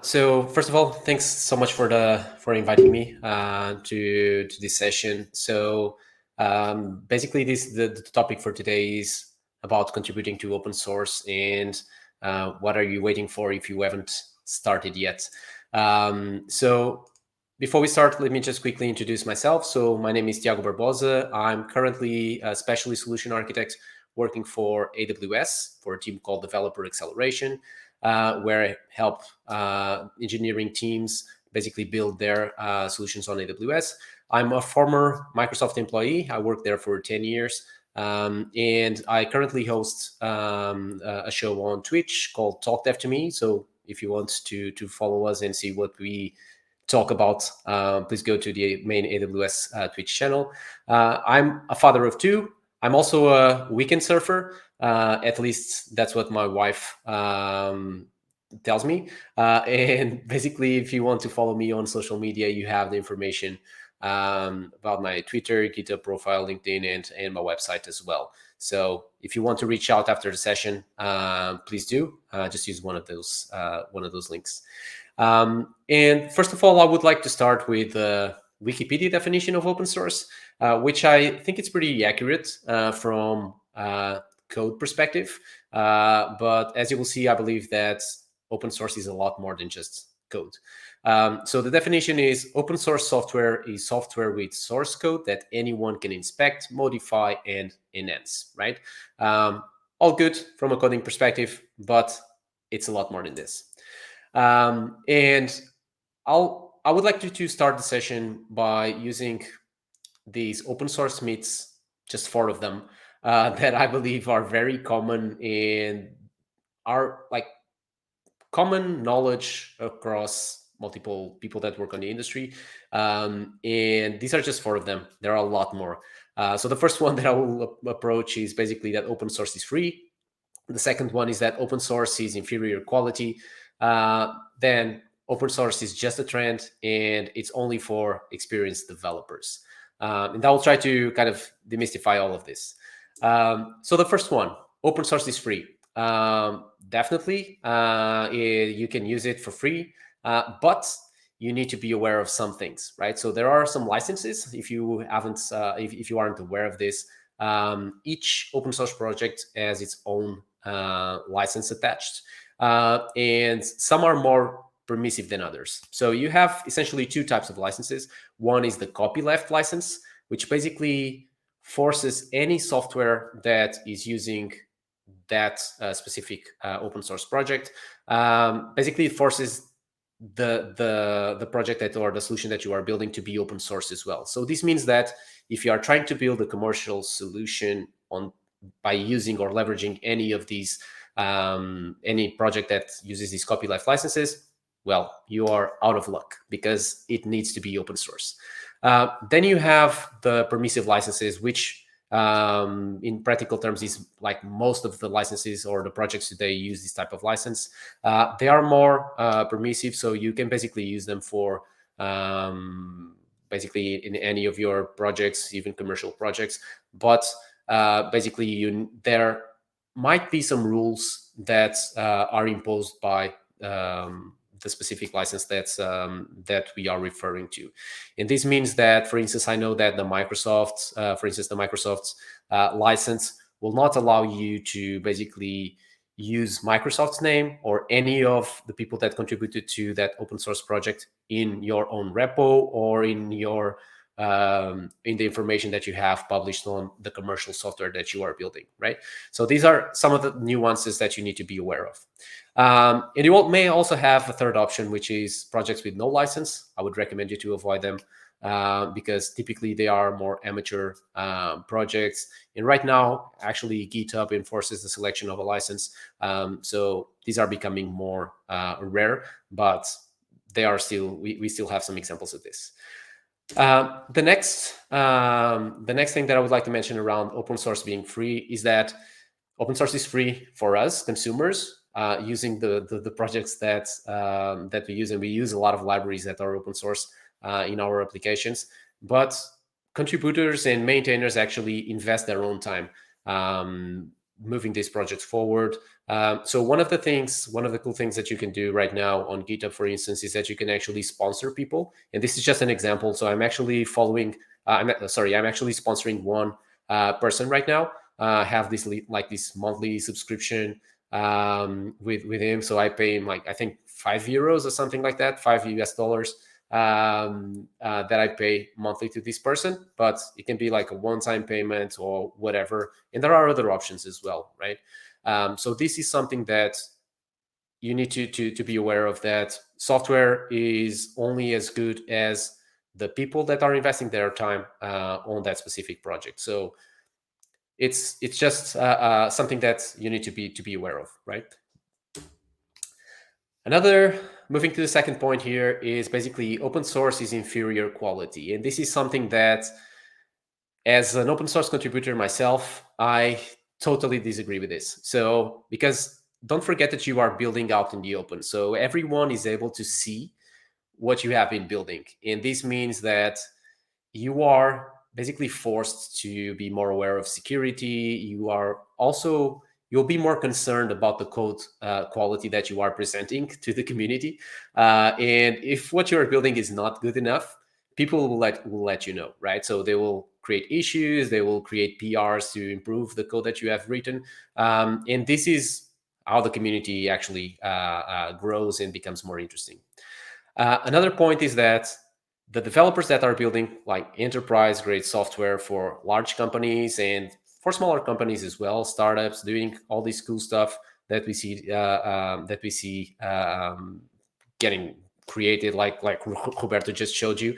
So first of all, thanks so much for inviting me to this session. So basically, the topic for today is about contributing to open source and what are you waiting for if you haven't started yet. So before we start, let me just quickly introduce myself. So my name is Tiago Barbosa. I'm currently a specialist solution architect working for AWS for a team called Developer Acceleration. Where I help engineering teams basically build their solutions on AWS. I'm a former Microsoft employee. I worked there for 10 years. And I currently host a show on Twitch called Talk Dev to Me. So if you want to follow us and see what we talk about, please go to the main AWS Twitch channel. I'm a father of two. I'm also a weekend surfer. At least that's what my wife tells me. And basically, if you want to follow me on social media, you have the information about my Twitter, GitHub profile, LinkedIn, and my website as well. So if you want to reach out after the session, please do. Just use one of those links. And first of all, I would like to start with the Wikipedia definition of open source, which I think it's pretty accurate from code perspective. But as you will see, I believe that open source is a lot more than just code. So the definition is open source software is software with source code that anyone can inspect, modify, and enhance, right? All good from a coding perspective, but it's a lot more than this. And I would like to start the session by using these open source myths, just 4 of them, that I believe are very common and are like common knowledge across multiple people that work on the industry. And these are just 4 of them. There are a lot more. So the first one that I will approach is basically that open source is free. The second one is that open source is inferior quality. Then open source is just a trend and it's only for experienced developers. And I will try to kind of demystify all of this. So the first one, open source is free. Definitely, you can use it for free, but you need to be aware of some things, right? So there are some licenses. If you haven't, if you aren't aware of this, each open source project has its own license attached, and some are more permissive than others. So you have essentially 2 types of licenses. One is the copyleft license, which basically forces any software that is using that specific open source project. Basically, it forces the project that or the solution that you are building to be open source as well. So this means that if you are trying to build a commercial solution by using or leveraging any of these any project that uses these copyleft licenses, well, you are out of luck because it needs to be open source. Then you have the permissive licenses, which in practical terms is like most of the licenses or the projects today use this type of license. They are more permissive, so you can basically use them for basically in any of your projects, even commercial projects. But basically, there might be some rules that are imposed by the specific license that we are referring to. And this means that, for instance, I know that the Microsoft's license will not allow you to basically use Microsoft's name or any of the people that contributed to that open source project in your own repo or in your in the information that you have published on the commercial software that you are building, right? So these are some of the nuances that you need to be aware of. And you may also have a third option, which is projects with no license. I would recommend you to avoid them because typically they are more amateur projects. And right now, actually, GitHub enforces the selection of a license. So thing are becoming more rare, but they are still, we still have some examples of this. The next thing that I would like to mention around open source being free is that open source is free for us consumers using the projects that we use, and we use a lot of libraries that are open source in our applications. But contributors and maintainers actually invest their own time moving these projects forward, So one of the cool things that you can do right now on GitHub, for instance, is that you can actually sponsor people. And this is just an example. So I'm actually I'm actually sponsoring one person right now. Have this like this monthly subscription with him. So I pay him like I think €5 or something like that, $5 that I pay monthly to this person. But it can be like a one-time payment or whatever. And there are other options as well, right? So this is something that you need to be aware of, that software is only as good as the people that are investing their time on that specific project. So it's just something that you need to be aware of, right? Another, moving to the second point here, is basically open source is inferior quality, and this is something that, as an open source contributor myself, I totally disagree with this. So, because don't forget that you are building out in the open. So everyone is able to see what you have been building. And this means that you are basically forced to be more aware of security. You'll be more concerned about the code quality that you are presenting to the community. And if what you are building is not good enough, people will let you know, right? So they will create issues, they will create PRs to improve the code that you have written. And this is how the community actually grows and becomes more interesting. Another point is that the developers that are building like enterprise grade software for large companies and for smaller companies as well, startups doing all this cool stuff that we see getting created, like Roberto just showed you.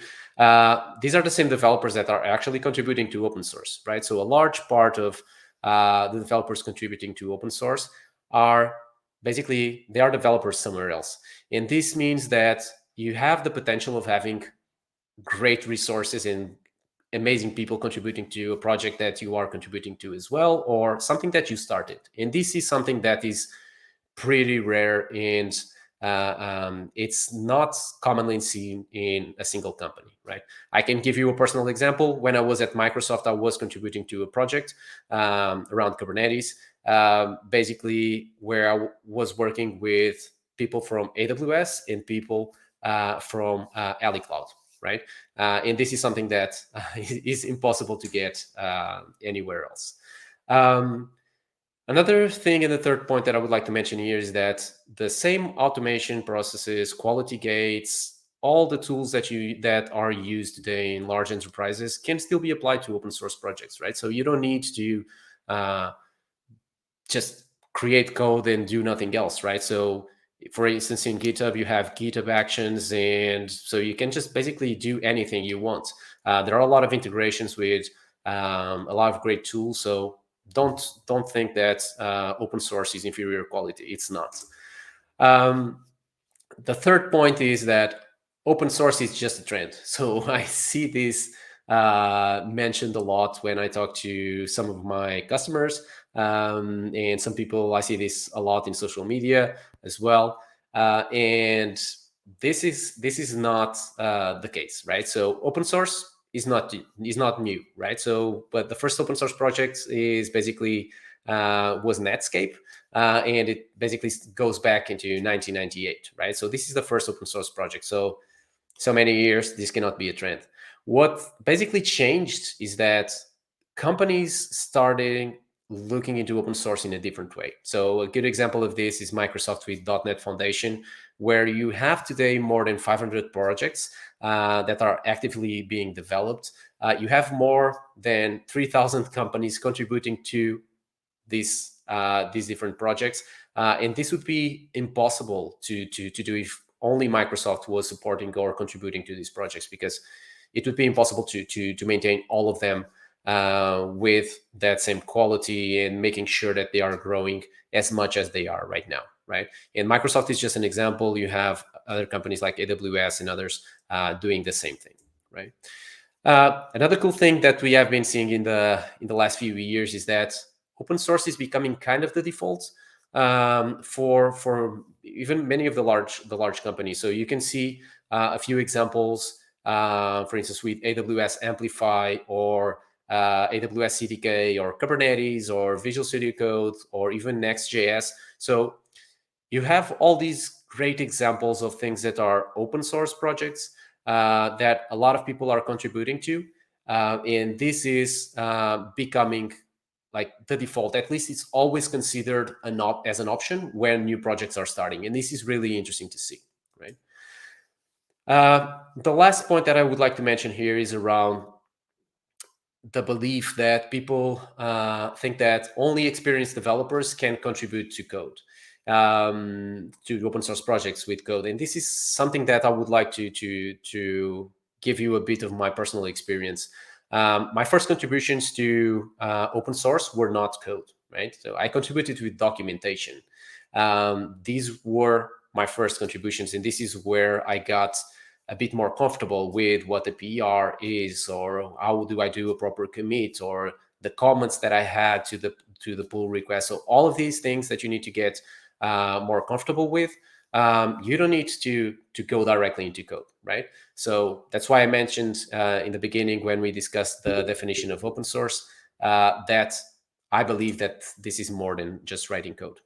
These are the same developers that are actually contributing to open source, right? So a large part of the developers contributing to open source are basically, they are developers somewhere else, and this means that you have the potential of having great resources and amazing people contributing to a project that you are contributing to as well, or something that you started. And this is something that is pretty rare, and it's not commonly seen in a single company, right? I can give you a personal example. When I was at Microsoft, I was contributing to a project around Kubernetes, basically where I was working with people from AWS and people from Ali Cloud, right? And this is something that is impossible to get anywhere else. Another thing, and the third point that I would like to mention here, is that the same automation processes, quality gates, all the tools that are used today in large enterprises can still be applied to open source projects, right? So you don't need to just create code and do nothing else, right? So for instance, in GitHub, you have GitHub Actions, and so you can just basically do anything you want. There are a lot of integrations with a lot of great tools. So don't think that open source is inferior quality. It's not. The third point is that open source is just a trend. So I see this mentioned a lot when I talk to some of my customers, and some people. I see this a lot in social media as well, and this is not the case, right? So open source is not new, right? So, but the first open source project is basically was Netscape, and it basically goes back into 1998, right? So this is the first open source project. So many years, this cannot be a trend. What basically changed is that companies started looking into open source in a different way. So a good example of this is Microsoft with .NET Foundation, where you have today more than 500 projects that are actively being developed. You have more than 3,000 companies contributing to these different projects, and this would be impossible to do if only Microsoft was supporting or contributing to these projects, because it would be impossible to maintain all of them with that same quality and making sure that they are growing as much as they are right now, right? And Microsoft is just an example. You have other companies like AWS and others doing the same thing, right? Another cool thing that we have been seeing in the last few years is that open source is becoming kind of the default for even many of the large companies. So you can see a few examples, for instance, with AWS Amplify or AWS CDK or Kubernetes or Visual Studio Code or even Next.js. So you have all these great examples of things that are open source projects that a lot of people are contributing to. And this is becoming like the default. At least it's always considered as an option when new projects are starting. And this is really interesting to see, right? The last point that I would like to mention here is around the belief that people think that only experienced developers can contribute to code, to open source projects with code. And this is something that I would like to give you a bit of my personal experience. My first contributions to open source were not code, right? So I contributed with documentation. These were my first contributions, and this is where I got a bit more comfortable with what the PR is, or how do I do a proper commit, or the comments that I had to the pull request. So all of these things that you need to get more comfortable with, you don't need to go directly into code, right? So that's why I mentioned in the beginning when we discussed the definition of open source that I believe that this is more than just writing code.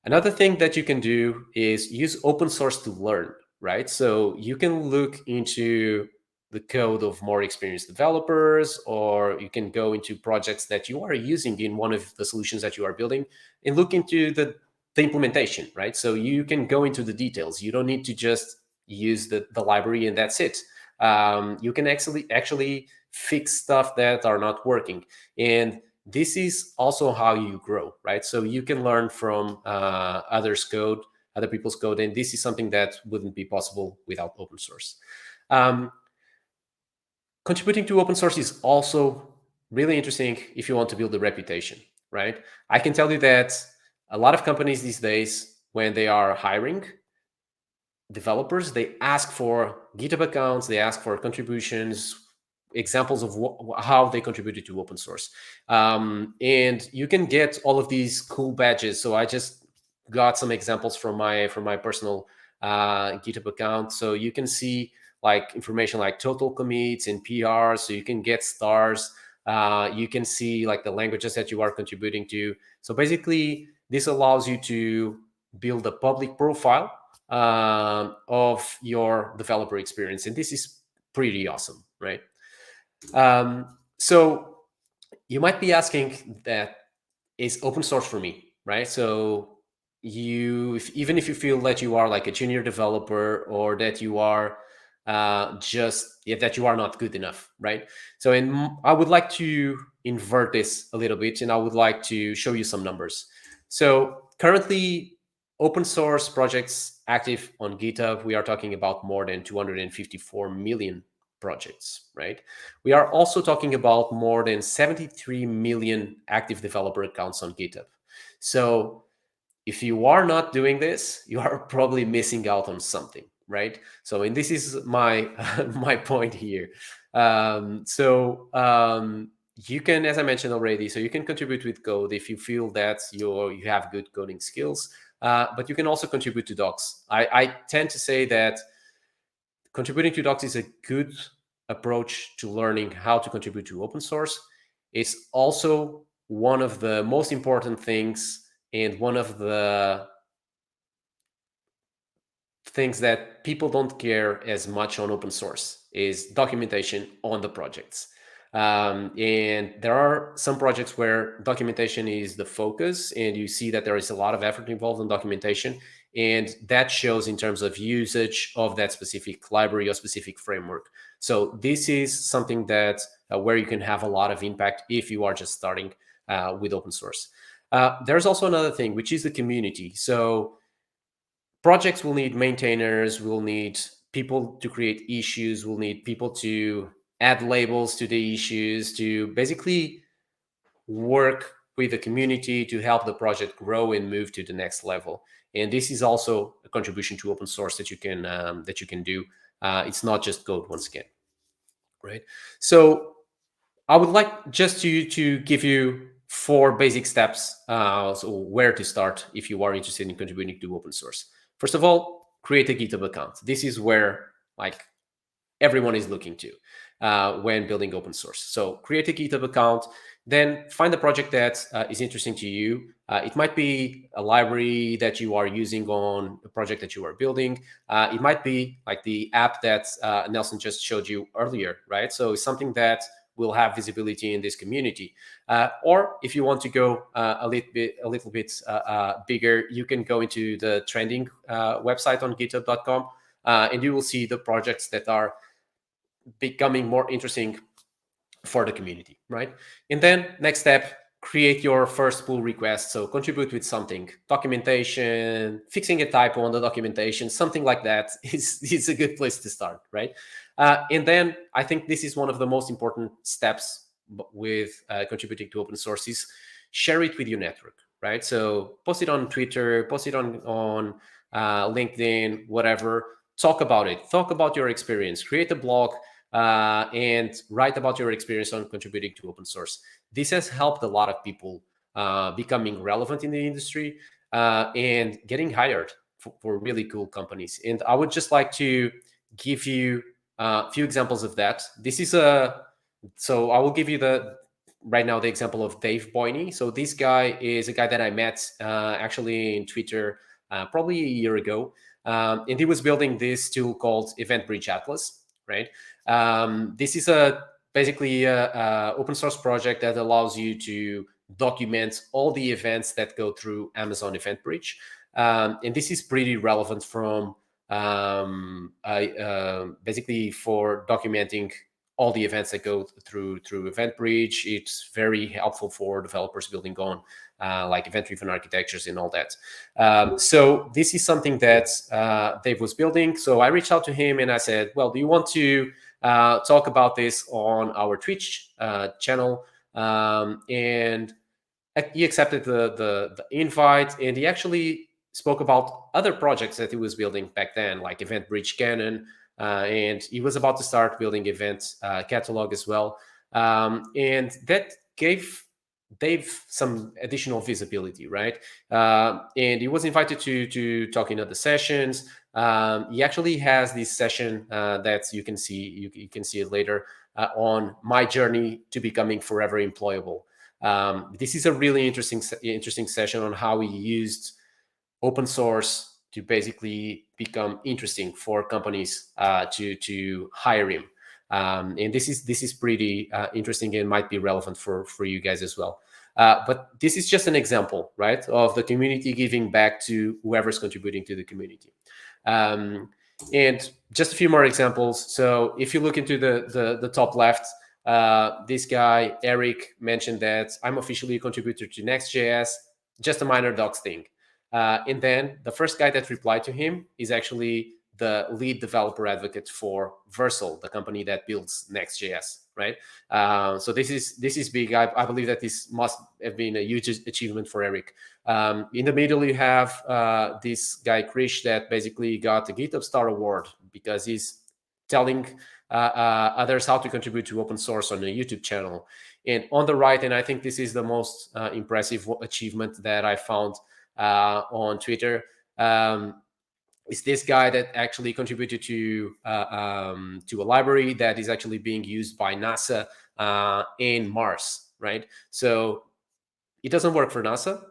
Another thing that you can do is use open source to learn, right? So you can look into the code of more experienced developers, or you can go into projects that you are using in one of the solutions that you are building and look into the implementation, right? So you can go into the details. You don't need to just use the library and that's it. You can actually fix stuff that are not working. And this is also how you grow, right? So you can learn from other people's code, and this is something that wouldn't be possible without open source. Contributing to open source is also really interesting if you want to build a reputation, right? I can tell you that a lot of companies these days, when they are hiring developers, they ask for GitHub accounts, they ask for contributions, examples of how they contributed to open source. And you can get all of these cool badges. So I just got some examples from my personal GitHub account. So you can see like information like total commits and PRs. So you can get stars. You can see like the languages that you are contributing to. So basically, this allows you to build a public profile of your developer experience. And this is pretty awesome, right? So you might be asking, that is open source for me, right? So even if you feel that you are like a junior developer, or that you are that you are not good enough, right? So I would like to invert this a little bit, and I would like to show you some numbers. So currently, open source projects active on GitHub, we are talking about more than 254 million projects, right? We are also talking about more than 73 million active developer accounts on GitHub. So if you are not doing this, you are probably missing out on something, right? So, and this is my my point here. You can, as I mentioned already, so you can contribute with code if you feel that you have good coding skills, but you can also contribute to docs. I tend to say that contributing to docs is a good approach to learning how to contribute to open source. It's also one of the most important things, and one of the things that people don't care as much on open source is documentation on the projects. And there are some projects where documentation is the focus, and you see that there is a lot of effort involved in documentation, and that shows in terms of usage of that specific library or specific framework. So this is something that where you can have a lot of impact if you are just starting with open source. There's also another thing, which is the community. So projects will need maintainers, will need people to create issues, will need people to add labels to the issues, to basically work with the community to help the project grow and move to the next level. And this is also a contribution to open source that you can do. It's not just code, once again, right? So I would like just to give you 4 basic steps, so where to start if you are interested in contributing to open source. First of all, create a GitHub account. This is where like everyone is looking to when building open source. So create a GitHub account, then find a project that is interesting to you. It might be a library that you are using on a project that you are building. It might be like the app that Nelson just showed you earlier, right? So it's something that will have visibility in this community. Or if you want to go a little bit bigger, you can go into the trending website on github.com, and you will see the projects that are becoming more interesting for the community, right? And then next step, create your first pull request. So contribute with something, documentation, fixing a typo on the documentation, something like that is a good place to start, right? And then I think this is one of the most important steps with contributing to open source is share it with your network, right? So post it on Twitter, post it on LinkedIn, whatever. Talk about it. Talk about your experience. Create a blog and write about your experience on contributing to open source. This has helped a lot of people becoming relevant in the industry and getting hired for really cool companies. And I would just like to give you a few examples of that. This is so I will give you right now the example of Dave Boyney. So this guy is a guy that I met actually in Twitter probably a year ago. And he was building this tool called Event Bridge Atlas, right? This is basically a open source project that allows you to document all the events that go through Amazon Event Bridge. And this is pretty relevant from basically for documenting all the events that go through EventBridge. It's very helpful for developers building on like event-driven architectures and all that. So this is something that Dave was building. So I reached out to him and I said, well, do you want to talk about this on our Twitch channel? And he accepted the invite, and he actually spoke about other projects that he was building back then, like EventBridge Canon, and he was about to start building event catalog as well. And that gave Dave some additional visibility, right? And he was invited to talk in other sessions. He actually has this session that you can see. You can see it later on my journey to becoming forever employable. This is a really interesting session on how he used open source to basically become interesting for companies to hire him. And this is pretty interesting and might be relevant for you guys as well. But this is just an example, right, of the community giving back to whoever's contributing to the community. And just a few more examples. So if you look into the top left, this guy, Eric, mentioned that I'm officially a contributor to Next.js, just a minor docs thing. And then the first guy that replied to him is actually the lead developer advocate for Versal, the company that builds Next.js, right? So this is big. I believe that this must have been a huge achievement for Eric. In the middle, you have this guy, Krish, that basically got the GitHub Star Award because he's telling others how to contribute to open source on a YouTube channel. And on the right, and I think this is the most impressive achievement that I found on Twitter, is this guy that actually contributed to a library that is actually being used by NASA in Mars, right? So it doesn't work for NASA,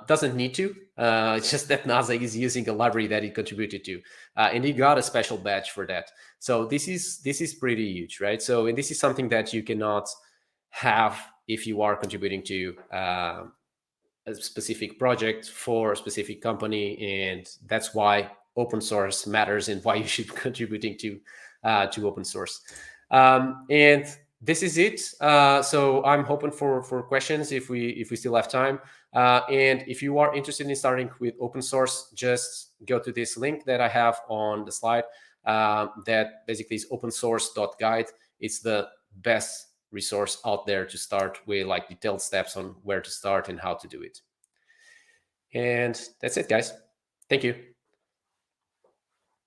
doesn't need to. It's just that NASA is using a library that he contributed to, and he got a special badge for that. So this is pretty huge, right? So, and this is something that you cannot have if you are contributing to a specific project for a specific company, and that's why open source matters and why you should be contributing to open source. And this is it. So I'm hoping for questions if we still have time. And if you are interested in starting with open source, just go to this link that I have on the slide. That basically is opensource.guide. It's the best resource out there to start with, like detailed steps on where to start and how to do it. And that's it, guys. Thank you.